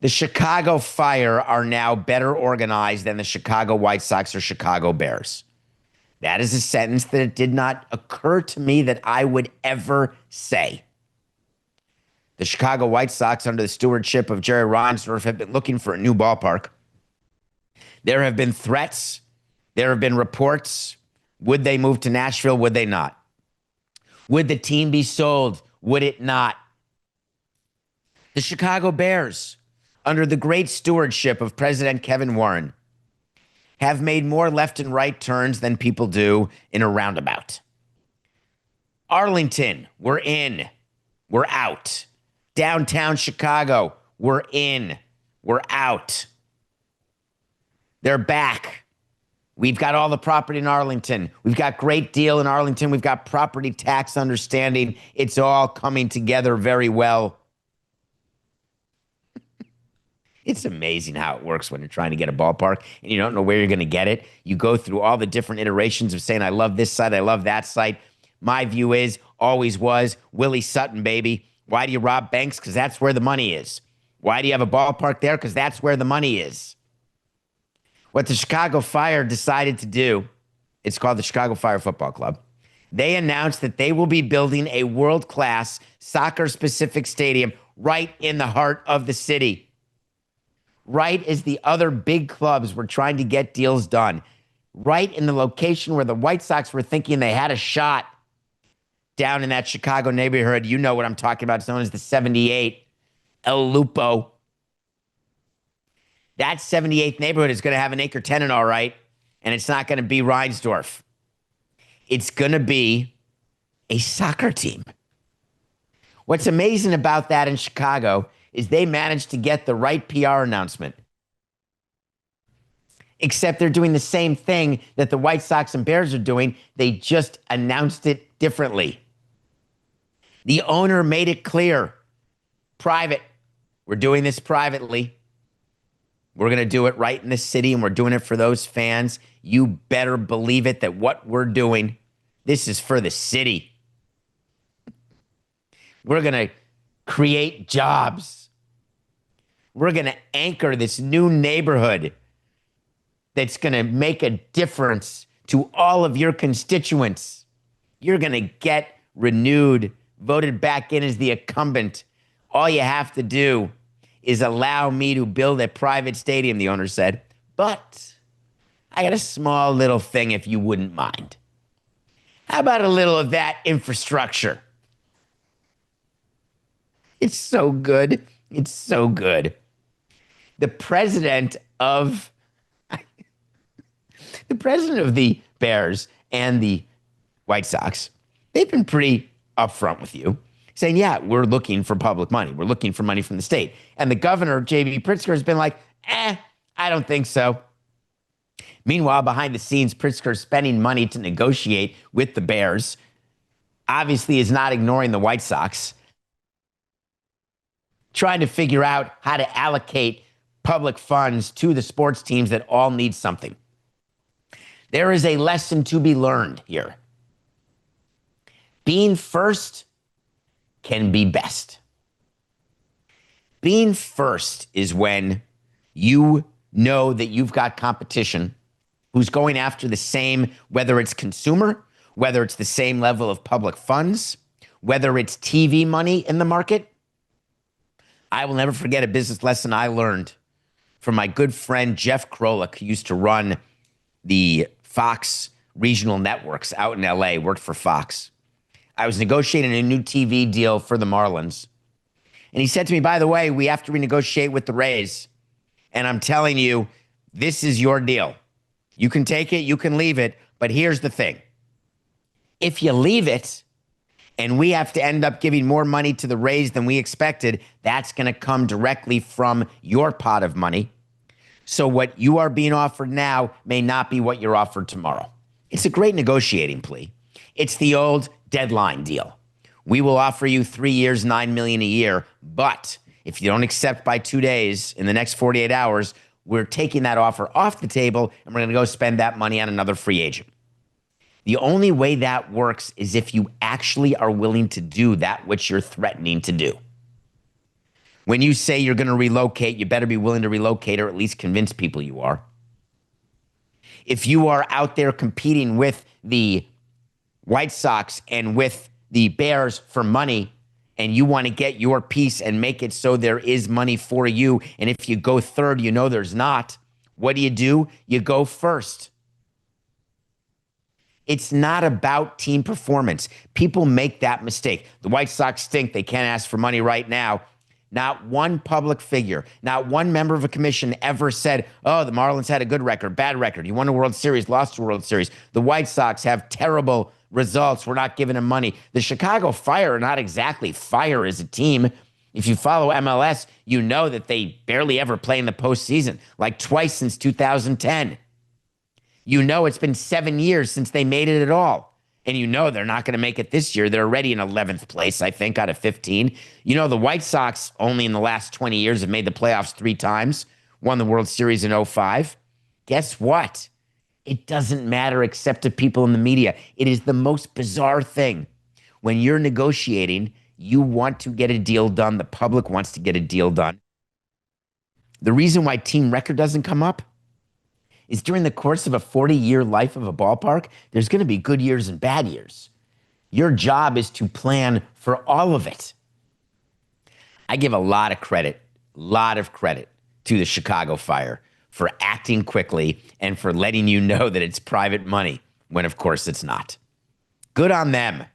The Chicago Fire are now better organized than the Chicago White Sox or Chicago Bears. That is a sentence that it did not occur to me that I would ever say. The Chicago White Sox, under the stewardship of Jerry Reinsdorf, have been looking for a new ballpark. There have been threats. There have been reports. Would they move to Nashville? Would they not? Would the team be sold? Would it not? The Chicago Bears, under the great stewardship of President Kevin Warren, have made more left and right turns than people do in a roundabout. Arlington, we're in. We're out. Downtown Chicago, we're in. We're out. They're back. We've got all the property in Arlington. We've got great deal in Arlington. We've got property tax understanding. It's all coming together very well. It's amazing how it works when you're trying to get a ballpark and you don't know where you're going to get it. You go through all the different iterations of saying, I love this site, I love that site. My view is, always was, Willie Sutton, baby. Why do you rob banks? Because that's where the money is. Why do you have a ballpark there? Because that's where the money is. What the Chicago Fire decided to do, it's called the Chicago Fire Football Club. They announced that they will be building a world-class soccer-specific stadium right in the heart of the city. Right as the other big clubs were trying to get deals done. Right in the location where the White Sox were thinking they had a shot. Down in that Chicago neighborhood, you know what I'm talking about. It's known as the 78, El Lupo. That 78th neighborhood is going to have an acre tenant, all right, and it's not going to be Reinsdorf. It's going to be a soccer team. What's amazing about that in Chicago is they managed to get the right PR announcement. Except they're doing the same thing that the White Sox and Bears are doing. They just announced it differently. The owner made it clear. Private. We're doing this privately. We're going to do it right in the city, and we're doing it for those fans. You better believe it that what we're doing, this is for the city. We're going to create jobs. We're going to anchor this new neighborhood that's going to make a difference to all of your constituents. You're going to get renewed, voted back in as the incumbent. All you have to do is allow me to build a private stadium, the owner said. But I got a small little thing if you wouldn't mind. How about a little of that infrastructure? It's so good. It's so good. The president of the Bears and the White Sox, they've been pretty upfront with you, saying, yeah, we're looking for public money. We're looking for money from the state. And the governor, J.B. Pritzker, has been like, I don't think so. Meanwhile, behind the scenes, Pritzker spending money to negotiate with the Bears, obviously is not ignoring the White Sox, trying to figure out how to allocate public funds to the sports teams that all need something. There is a lesson to be learned here. Being first can be best. Being first is when you know that you've got competition who's going after the same, whether it's consumer, whether it's the same level of public funds, whether it's TV money in the market. I will never forget a business lesson I learned from my good friend Jeff Krolik, who used to run the Fox regional networks out in LA, worked for Fox. I was negotiating a new TV deal for the Marlins. And he said to me, by the way, we have to renegotiate with the Rays. And I'm telling you, this is your deal. You can take it, you can leave it. But here's the thing. If you leave it and we have to end up giving more money to the Rays than we expected, that's going to come directly from your pot of money. So what you are being offered now may not be what you're offered tomorrow. It's a great negotiating plea. It's the old deadline deal. We will offer you 3 years, $9 million a year, but if you don't accept by 2 days in the next 48 hours, we're taking that offer off the table and we're going to go spend that money on another free agent. The only way that works is if you actually are willing to do that which you're threatening to do. When you say you're going to relocate, you better be willing to relocate or at least convince people you are. If you are out there competing with the White Sox and with the Bears for money, and you want to get your piece and make it so there is money for you, and if you go third, you know there's not, what do? You go first. It's not about team performance. People make that mistake. The White Sox think they can't ask for money right now. Not one public figure, not one member of a commission ever said, oh, the Marlins had a good record, bad record. You won a World Series, lost a World Series. The White Sox have terrible results. We're not giving them money. The Chicago Fire are not exactly fire as a team. If you follow MLS, you know that they barely ever play in the postseason, like twice since 2010. You know it's been 7 years since they made it at all. And you know they're not going to make it this year. They're already in 11th place, I think, out of 15. You know the White Sox only in the last 20 years have made the playoffs 3 times, won the World Series in '05. Guess what? It doesn't matter except to people in the media. It is the most bizarre thing. When you're negotiating, you want to get a deal done. The public wants to get a deal done. The reason why team record doesn't come up is during the course of a 40-year life of a ballpark, there's going to be good years and bad years. Your job is to plan for all of it. I give a lot of credit to the Chicago Fire for acting quickly and for letting you know that it's private money when, of course, it's not. Good on them.